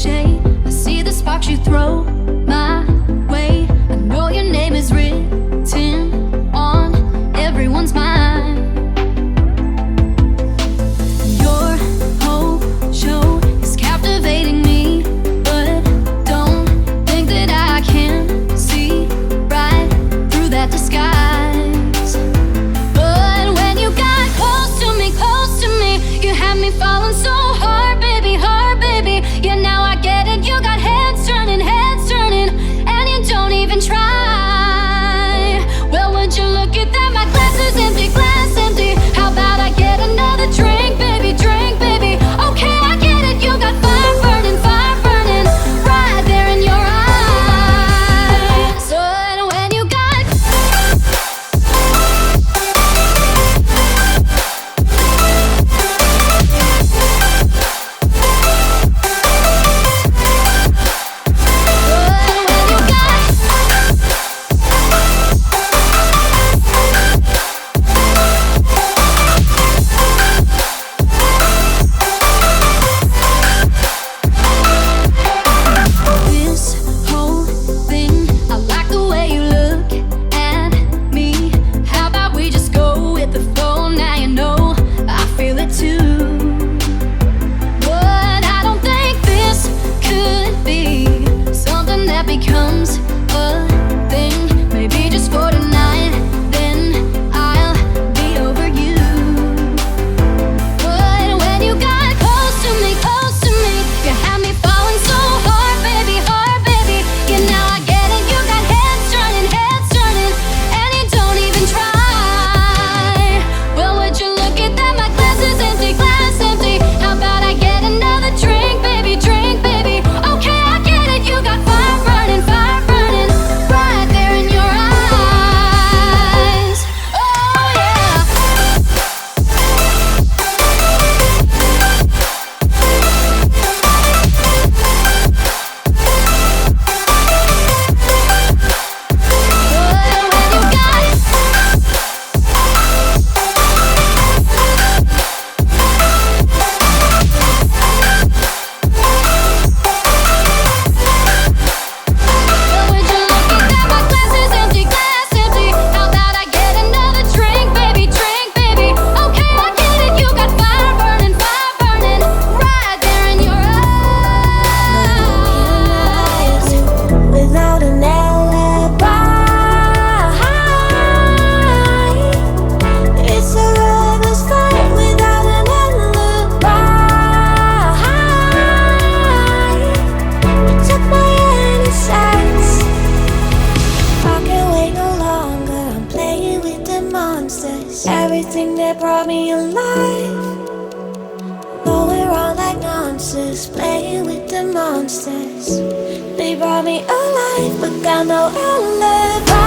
shade. I see the sparks you throw my way. I know your name is written on everyone's mind. Your whole show is captivating me, but don't think that I can see right through that disguise. But when you got close to me, you had me falling so hard, baby, yeah, now I get it. You got heads turning, and you don't even try. Well, would you look at that? My glass is empty, glass empty. How about I get another drink, baby, drink, baby? Okay, I get it. You got fire burning, right there in your eyes. So when you got becomes a thing, maybe just for tonight, then I'll be over you. But when you got close to me, you had me falling so hard, baby, yeah, now I get it. You got heads turning, and you don't even try. Well, would you look at that? My glass is empty, glass empty. How about I get another drink, baby, drink, baby? Okay, I get it. You got fire burning, right there in your eyes. Oh yeah. Everything that brought me alive. Though we're all like monsters, playing with the monsters. They brought me alive, but got no alibi.